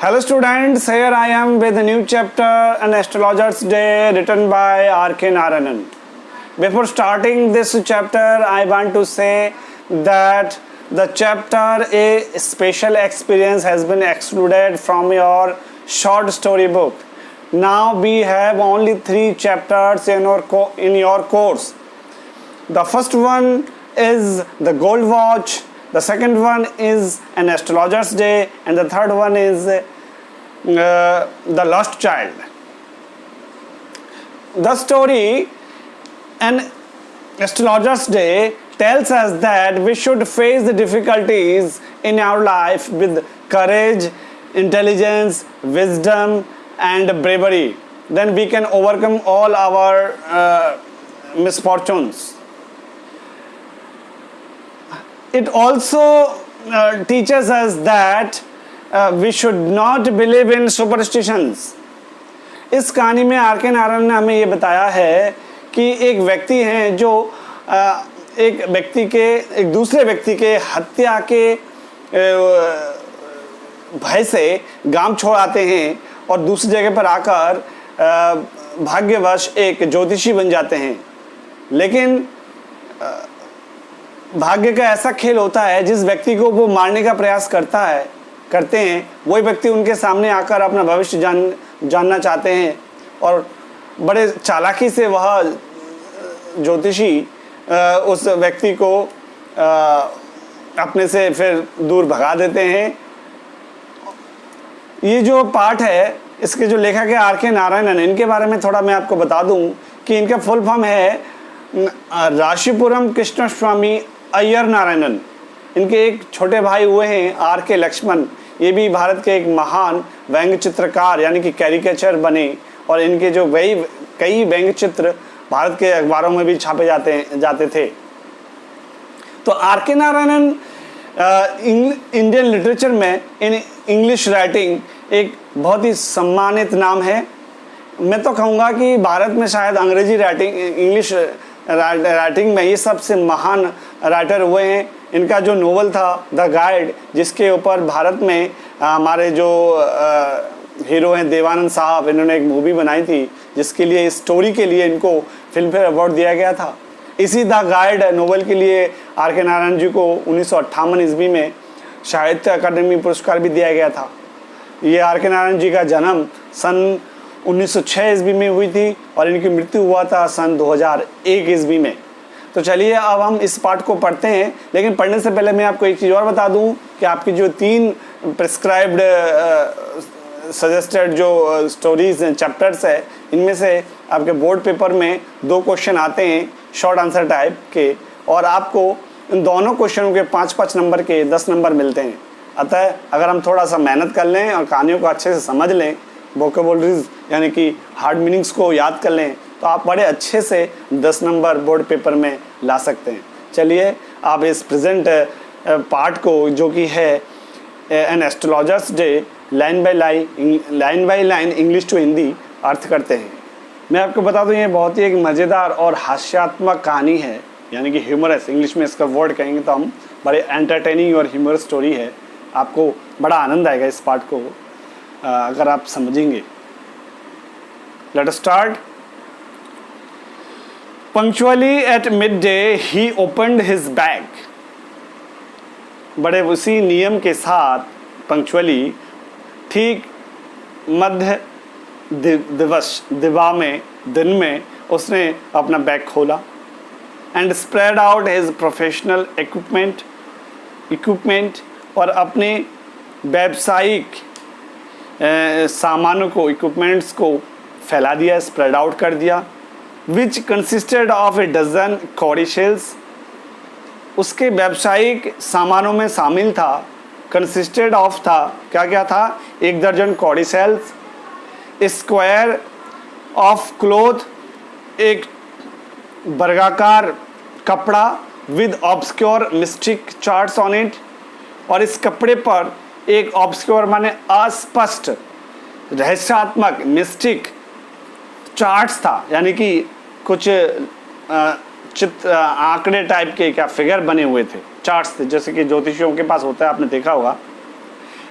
Hello students, here I am with a new chapter, An Astrologer's Day, written by R.K. Narayanan. Before starting this chapter, I want to say that the chapter A special experience has been excluded from your short story book. Now we have only 3 chapters in your course. The first one is the Gold Watch, the second one is An Astrologer's Day, and the third one is The Lost Child. The story An Astrologer's Day tells us that we should face the difficulties in our life with courage, intelligence, wisdom, and bravery. Then we can overcome all our misfortunes. It also teaches us that we should not believe in superstitions. इस कहानी में are के नारायण ने हमें ये बताया है कि एक व्यक्ति हैं जो एक दूसरे व्यक्ति के हत्या के भय से गांव छोड़ आते हैं और दूसरी जगह पर आकर भाग्यवश एक ज्योतिषी बन जाते हैं। लेकिन भाग्य का ऐसा खेल होता है, जिस व्यक्ति को वो मारने का प्रयास करते हैं वही व्यक्ति उनके सामने आकर अपना भविष्य जानना चाहते हैं और बड़े चालाकी से वह ज्योतिषी उस व्यक्ति को अपने से फिर दूर भगा देते हैं। ये जो पाठ है इसके जो लेखक है आर के नारायणन, इनके बारे में थोड़ा मैं आपको बता दूं कि इनका फुल फॉर्म है राशिपुरम कृष्ण स्वामी अय्यर नारायणन। इनके एक छोटे भाई हुए हैं आर के लक्ष्मण। ये भी भारत के एक महान व्यंग्य चित्रकार यानी कि कैरिकेचर बने और इनके जो कई व्यंग्य चित्र भारत के अखबारों में भी छापे जाते थे। तो आर के नारायणन इंडियन लिटरेचर में इन इंग्लिश राइटिंग एक बहुत ही सम्मानित नाम है। मैं तो कहूँगा कि भारत में शायद अंग्रेजी राइटिंग इंग्लिश राइटिंग में ये सबसे महान राइटर हुए हैं। इनका जो नोवेल था द गाइड, जिसके ऊपर भारत में हमारे जो हीरो हैं देवानंद साहब, इन्होंने एक मूवी बनाई थी जिसके लिए इस स्टोरी के लिए इनको फिल्म फेयर अवार्ड दिया गया था। इसी द गाइड नोवेल के लिए आर के नारायण जी को 1958 ईस्वी में साहित्य अकादमी पुरस्कार भी दिया गया था। ये आर के नारायण जी का जन्म सन 1906 ईस्वी में हुई थी और इनकी मृत्यु हुआ था सन 2001 ईस्वी में। तो चलिए अब हम इस पाठ को पढ़ते हैं, लेकिन पढ़ने से पहले मैं आपको एक चीज़ और बता दूं कि आपकी जो 3 प्रिस्क्राइब्ड सजेस्टेड जो स्टोरीज हैं, चैप्टर्स है, इनमें से आपके बोर्ड पेपर में 2 क्वेश्चन आते हैं शॉर्ट आंसर टाइप के, और आपको इन दोनों क्वेश्चनों के 5-5 नंबर के 10 नंबर मिलते हैं। अतः अगर हम थोड़ा सा मेहनत कर लें और कहानियों को अच्छे से समझ लें, वोकेबुलरीज यानी कि हार्ड मीनिंग्स को याद कर लें, तो आप बड़े अच्छे से 10 नंबर बोर्ड पेपर में ला सकते हैं। चलिए आप इस प्रेजेंट पार्ट को, जो कि है an astrologer's day, line by line English to Hindi अर्थ करते हैं। मैं आपको बता दूं ये बहुत ही एक मज़ेदार और हास्यात्मक कहानी है, यानी कि ह्यूमरस, इंग्लिश में इसका वर्ड कहेंगे तो हम बड़े एंटरटेनिंग और ह्यूमरस स्टोरी है। आपको बड़ा आनंद आएगा इस पार्ट को अगर आप समझेंगे। Let us start. Punctually at midday, he opened his bag. बड़े उसी नियम के साथ पंक्चुअली ठीक मध्य दिन में उसने अपना बैग खोला and spread out his professional equipment और अपने व्यावसायिक सामानों को, इक्विपमेंट्स को फैला दिया, स्प्रेड आउट कर दिया। विच कंसिस्टेड ऑफ ए डजन कौड़ी शेल्स, उसके व्यावसायिक सामानों में शामिल था, कंसिस्टेड ऑफ था, क्या था, 1 दर्जन कौड़ी शेल्स, स्क्वायर ऑफ क्लोथ, एक वर्गाकार कपड़ा, with obscure mistake charts on it, और इस कपड़े पर एक ऑब्सक्योर माने अस्पष्ट, रहस्यात्मक, मिस्टिक चार्ट्स था, यानी कि कुछ चित्र आंकड़े टाइप के क्या फिगर बने हुए थे, चार्ट्स थे, जैसे कि ज्योतिषियों के पास होता है, आपने देखा होगा।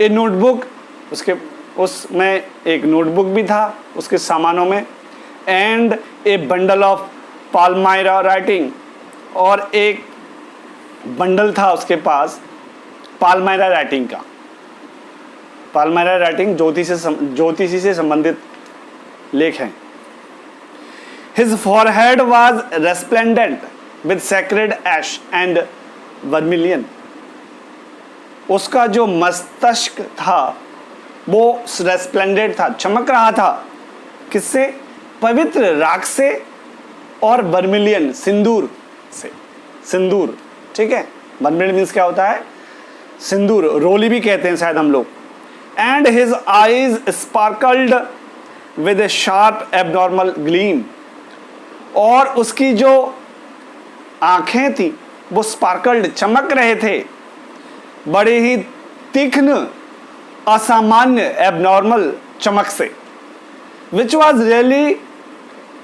ए नोटबुक, उसके उसमें एक नोटबुक भी था उसके सामानों में, and a bundle of palmyra writing, और एक बंडल था उसके पास पाल्मायरा राइटिंग का। पाल्मायरा राइटिंग ज्योतिषी से संबंधित लेख हैं। His forehead was resplendent with sacred ash and vermilion. उसका जो मस्तिष्क था वो रेस्प्लेंडेंट था, चमक रहा था। किससे? पवित्र राख से और वर्मिलियन, सिंदूर से। सिंदूर, ठीक है। वर्मिलियन मीन्स क्या होता है? सिंदूर, रोली भी कहते हैं शायद हम लोग। And his eyes sparkled with A sharp abnormal gleam, और उसकी जो आंखें थी वो स्पार्कल्ड, चमक रहे थे, बड़े ही तीक्ष्ण, असामान्य, एबनॉर्मल चमक से। Which was really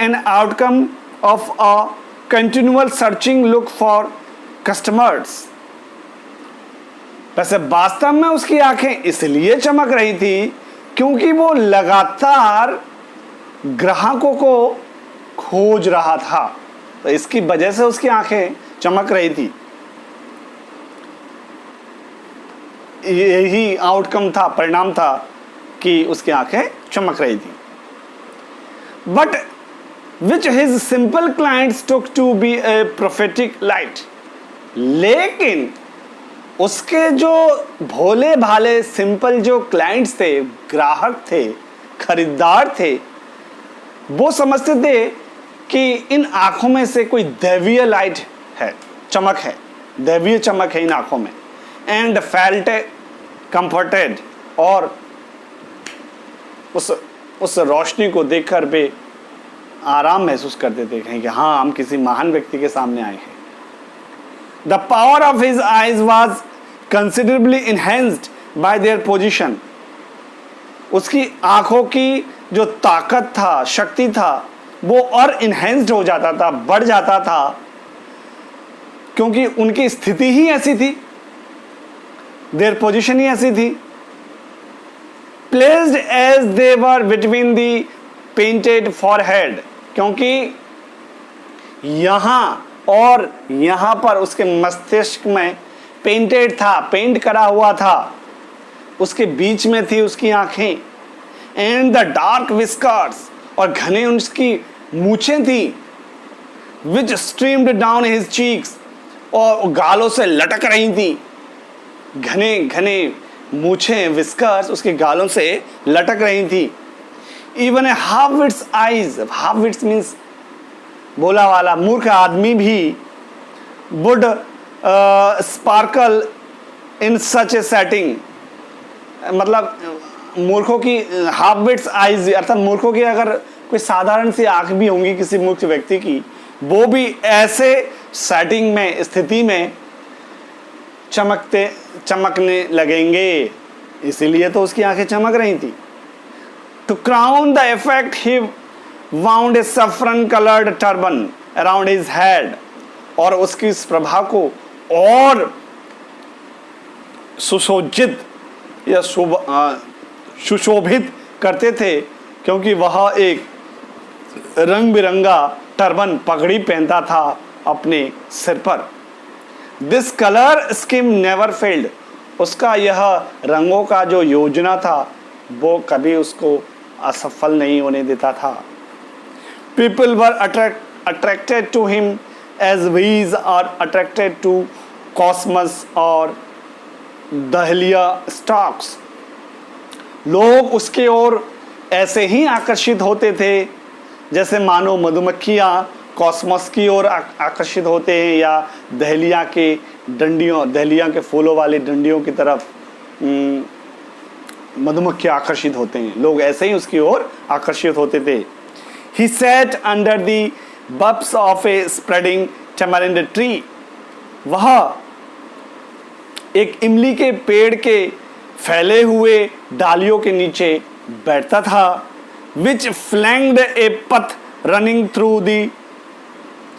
an outcome of a continual searching look for customers. वैसे वास्तव में उसकी आंखें इसलिए चमक रही थी क्योंकि वो लगातार ग्राहकों को खोज रहा था, तो इसकी वजह से उसकी आंखें चमक रही थी। यही आउटकम था, परिणाम था कि उसकी आंखें चमक रही थी। But with his simple clients took to be a prophetic light, लेकिन उसके जो भोले भाले सिंपल जो क्लाइंट्स थे, ग्राहक थे, खरीदार थे, वो समझते थे कि इन आंखों में से कोई दैवीय लाइट है, चमक है, दैवीय चमक है इन आंखों में। एंड फेल्ट कंफर्टेड, और उस रोशनी को देखकर वे आराम महसूस करते थे कहीं कि हाँ, हम किसी महान व्यक्ति के सामने आए हैं। The power of his eyes was considerably enhanced bye their position. उसकी आंखों की जो ताकत था, शक्ति था, वो और इनहेंस्ड हो जाता था, बढ़ जाता था, क्योंकि उनकी स्थिति ही ऐसी थी, देयर पोजीशन ही ऐसी थी। Placed as they were between the painted forehead, क्योंकि यहां और यहां पर उसके मस्तिष्क में पेंटेड था, पेंट करा हुआ था, उसके बीच में थी उसकी आंखें। एंड द डार्क विस्कर्स, और घने उसकी मूछें थी, विच स्ट्रीम्ड डाउन हिज चीक्स, और गालों से लटक रही थी। घने घने मूछें, विस्कर्स उसके गालों से लटक रही थी। Even a half wits eyes, half wits means बोला वाला, मूर्ख आदमी भी would sparkle in such a setting, मतलब मूर्खों की हाफ विट्स आईज, अर्थात मूर्खों की अगर कोई साधारण सी आंख भी होंगी किसी मूर्ख व्यक्ति की, वो भी ऐसे सेटिंग में, स्थिति में चमकने लगेंगे। इसीलिए तो उसकी आंखें चमक रही थी। To crown the effect he wound a saffron coloured turban around his head, और उसकी इस प्रभा को और सुशोभित या सुशोभित करते थे, क्योंकि वह एक रंग बिरंगा टर्बन, पगड़ी पहनता था अपने सिर पर। This colour scheme never failed, उसका यह रंगों का जो योजना था वो कभी उसको असफल नहीं होने देता था। People were attracted to him as bees are attracted to cosmos और दहलिया स्टॉक्स। लोग उसके ओर ऐसे ही आकर्षित होते थे जैसे मानो मधुमक्खियाँ कॉस्मस की ओर आकर्षित होते हैं, या दहलिया के डंडियों, दहलिया के फूलों वाली डंडियों की तरफ मधुमक्खियाँ आकर्षित होते हैं। लोग ऐसे ही उसकी ओर आकर्षित होते थे। He sat under the boughs of a spreading tamarind tree. वह एक इमली के पेड़ के फैले हुए डालियों के नीचे बैठता था। Which flanked a path running through the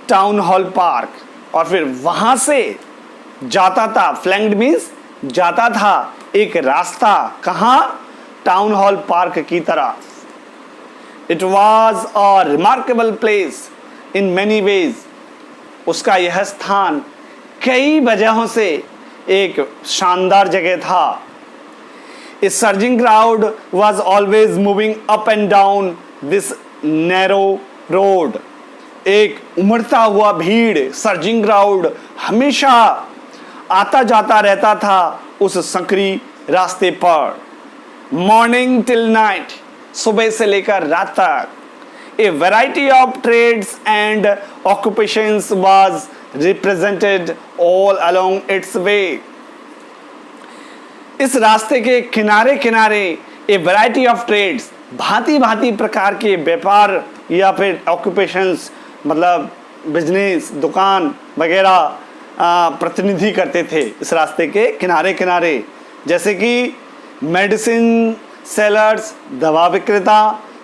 town hall park, और फिर वहां से जाता था, फ्लैंक्ड मीन्स जाता था, एक रास्ता, कहाँ? टाउन हॉल पार्क की तरफ। It was a remarkable place in many ways. उसका यह स्थान कई वजहों से एक शानदार जगह था। A surging crowd was always moving up and down this narrow road. एक उमड़ता हुआ भीड़, सर्जिंग क्राउड हमेशा आता जाता रहता था उस संकरी रास्ते पर। मॉर्निंग टिल नाइट, सुबह से लेकर रात तक। A variety of trades and occupations was represented all along its way. इस रास्ते के किनारे किनारे ए वैरायटी ऑफ ट्रेड्स, भांति भांति प्रकार के व्यापार या फिर ऑक्यूपेशंस, मतलब बिजनेस, दुकान वगैरह प्रतिनिधि करते थे इस रास्ते के किनारे किनारे। जैसे कि मेडिसिन सेलर्स, दवा विक्रेता,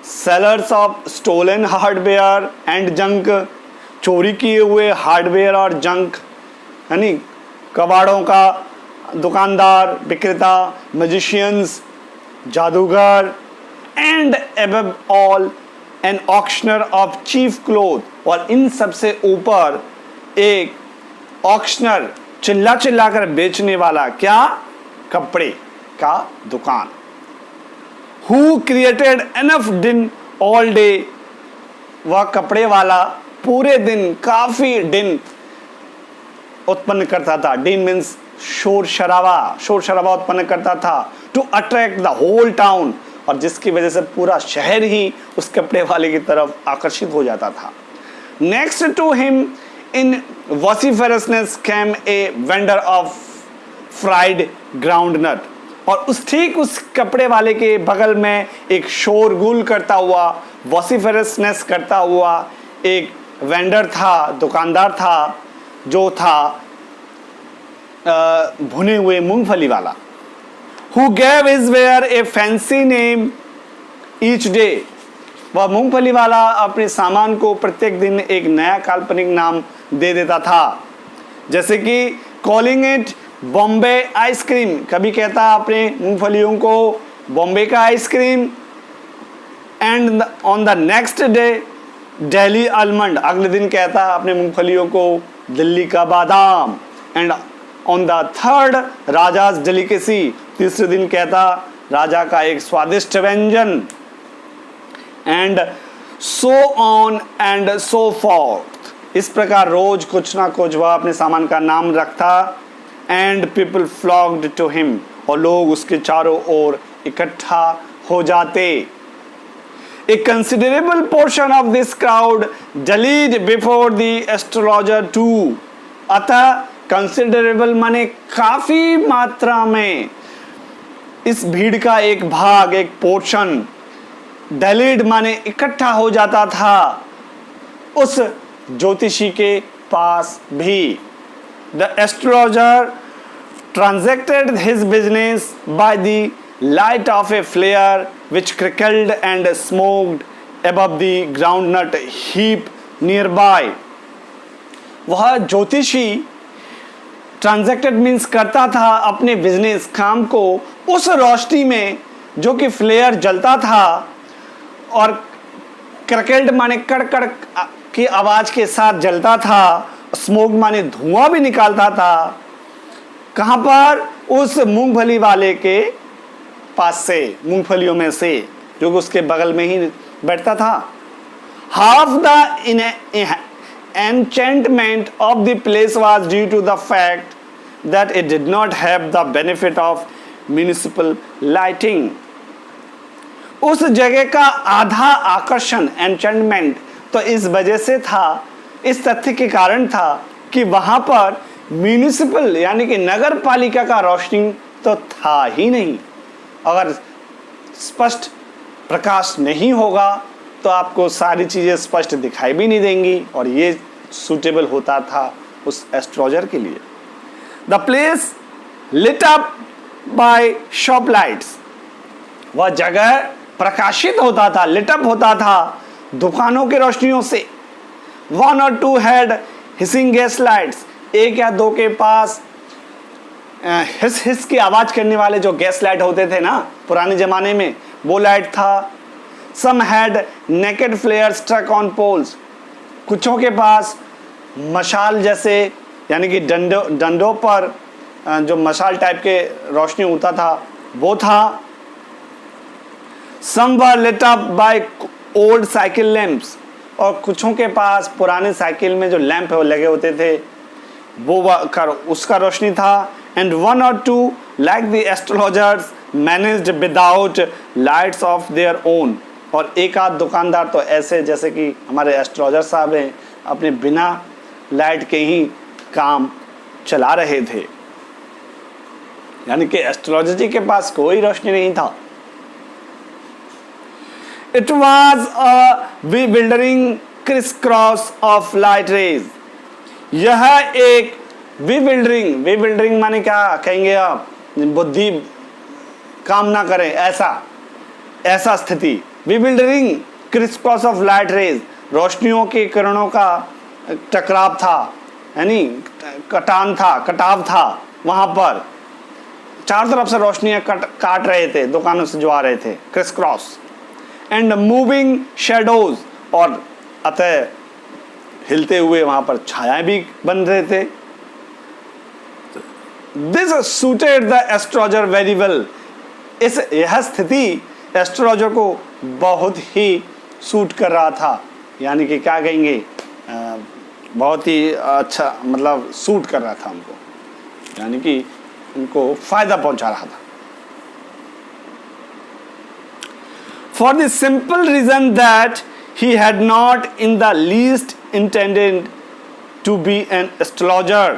sellers of stolen hardware and junk, चोरी किए हुए हार्डवेयर और जंक, यानी कबाड़ों का दुकानदार, विक्रेता, मैजिशियंस, जादूगर, and above all an auctioneer of chief cloth. और इन सबसे ऊपर एक ऑक्शनर, चिल्ला चिल्ला कर बेचने वाला, क्या? कपड़े का दुकान। हु क्रिएटेड एनफ दिन ऑल डे। वह कपड़े वाला पूरे दिन काफी दिन उत्पन्न करता था। दिन मीन्स शोर शराबा उत्पन्न करता था। To attract the whole town, और जिसकी वजह से पूरा शहर ही उस कपड़े वाले की तरफ आकर्षित हो जाता था। Next to him in vociferousness came a vendor of fried ground nut. और ठीक उस कपड़े वाले के बगल में एक शोरगुल करता हुआ, वॉसिफेरसनेस करता हुआ एक वेंडर था, दुकानदार था, जो था भुने हुए मूंगफली वाला। Who gave his wear a fancy name each day। वह मूंगफली वाला अपने सामान को प्रत्येक दिन एक नया काल्पनिक नाम दे देता था। जैसे कि कॉलिंग इट बॉम्बे आइसक्रीम, कभी कहता अपने मूंगफलियों को बॉम्बे का ice cream. And on the next day Delhi almond, अगले दिन कहता अपने मूंगफलियों को दिल्ली का बादाम। And on the third rajas delicacy, तीसरे दिन कहता राजा का एक स्वादिष्ट व्यंजन। And so on and so fourth, इस प्रकार रोज कुछ ना कुछ वह अपने सामान का नाम रखता। And people flocked to him, और लोग उसके चारों ओर इकट्ठा हो जाते। A considerable portion of this crowd dallied before the astrologer too. अतः कंसिडरेबल माने काफी मात्रा में, इस भीड़ का एक भाग, एक पोर्शन, डलीड माने इकट्ठा हो जाता था उस ज्योतिषी के पास भी। The astrologer transacted his business by the light of a flare which crackled and smoked above the groundnut heap nearby। वह ज्योतिषी ट्रांजैक्टेड मीन्स करता था अपने बिजनेस काम को उस रोशनी में जो कि फ्लेयर जलता था, और क्रैकल्ड माने कड़कड़ की आवाज के साथ जलता था, स्मोक माने धुआं भी निकालता था। कहां पर? उस मूंगफली वाले के पास से, मूंगफलियों में से, जो कि उसके बगल में ही बैठता था। Half the enchantment of the place was due to the fact that it did not have the benefit of municipal lighting। उस जगह का आधा आकर्षण, enchantment, तो इस वजह से था, इस तथ्य के कारण था कि वहां पर म्यूनिसिपल यानी कि नगर पालिका का रोशनी तो था ही नहीं। अगर स्पष्ट प्रकाश नहीं होगा तो आपको सारी चीज़ें स्पष्ट दिखाई भी नहीं देंगी, और ये सूटेबल होता था उस एस्ट्रोलॉजर के लिए। The place lit up by shop lights, वह जगह प्रकाशित होता था, लिटअप होता था दुकानों की रोशनियों से। 1 or 2 had hissing gas lights, एक या दो के पास हिस हिस की आवाज़ करने वाले जो गैस लाइट होते थे ना पुराने ज़माने में, वो लाइट था। Some had naked flare struck on poles, कुछों के पास मशाल जैसे यानी कि डंडों पर जो मशाल टाइप के रोशनी होता था वो था। Some were lit up by old cycle lamps, और कुछों के पास पुराने साइकिल में जो लैंप लगे होते थे वो उसका रोशनी था। And one or two like the astrologers managed without lights of their own, और एक आध दुकानदार तो ऐसे जैसे कि हमारे एस्ट्रोलॉजर साहब हैं, अपने बिना लाइट के ही काम चला रहे थे, यानी कि एस्ट्रोलॉजर जी के पास कोई रोशनी नहीं था। It was a bewildering crisscross of light rays. यह एक bewildering माने क्या कहेंगे आप, बुद्धि काम ना करे ऐसा स्थिति। bewildering crisscross of light rays, रोशनियों के किरणों का टकराव था, यानी कटाव था वहां पर। चारों तरफ से रोशनियां काट रहे थे, दुकानों से जो आ रहे थे, crisscross एंड मूविंग शेडोज, और अतः हिलते हुए वहां पर छायाएं भी बन रहे थे। This suited the astrologer very well, यह स्थिति एस्ट्रोलॉजर को बहुत ही सूट कर रहा था, यानी कि क्या कहेंगे, बहुत ही अच्छा, मतलब सूट कर रहा था उनको, यानी कि उनको फायदा पहुंचा रहा था। For the simple reason that he had not in the least intended to be an astrologer,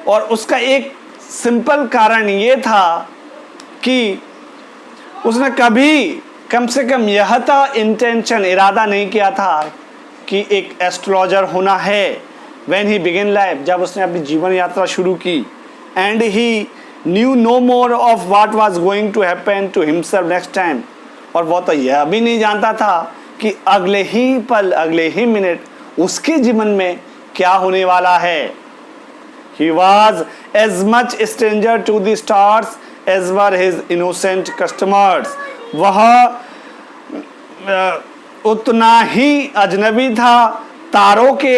और उसका एक सिंपल कारण ये था कि उसने कभी कम से कम यह था इंटेंशन, इरादा नहीं किया था कि एक एस्ट्रोलॉजर होना है। when he began life, जब उसने अपनी जीवन यात्रा शुरू की, and he knew no more of what was going to happen to himself next time, और वो तो यह भी नहीं जानता था कि अगले ही पल, अगले ही मिनट उसके जीवन में क्या होने वाला है। He was as much stranger to the stars as were his innocent customers, वह उतना ही अजनबी था तारों के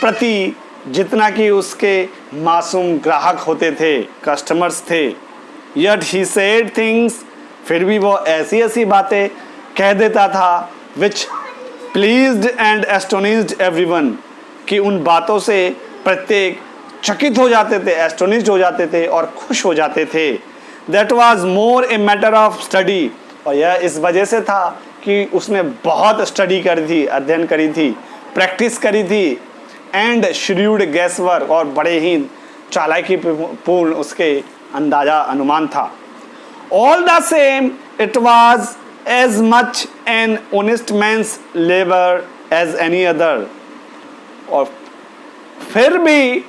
प्रति जितना कि उसके मासूम ग्राहक होते थे, कस्टमर्स थे। Yet he said things, फिर भी वो ऐसी बातें कह देता था which pleased and astonished everyone, कि उन बातों से प्रत्येक चकित हो जाते थे, एस्टोनिश्ड हो जाते थे और खुश हो जाते थे। That was more a matter of study, और यह इस वजह से था कि उसने बहुत स्टडी करी थी, अध्ययन करी थी, प्रैक्टिस करी थी, एंड shrewd guesswork, और बड़े ही चालाकी पूर्ण उसके अंदाजा अनुमान था। All the same, it was as much an honest man's labor as any other, और फिर भी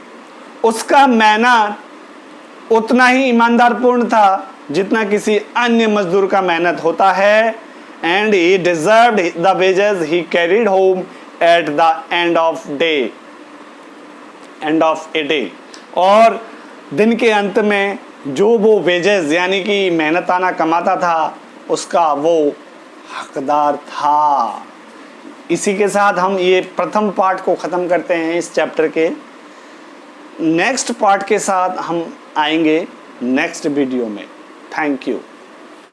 उसका मेहनत उतना ही ईमानदार पूर्ण था जितना किसी अन्य मजदूर का मेहनत होता है। and he deserved the wages he carried home at the end of a day, और दिन के अंत में जो वो वेजेस यानी कि मेहनताना कमाता था उसका वो हकदार था। इसी के साथ हम ये प्रथम पार्ट को ख़त्म करते हैं इस चैप्टर के। नेक्स्ट पार्ट के साथ हम आएंगे नेक्स्ट वीडियो में। Thank you.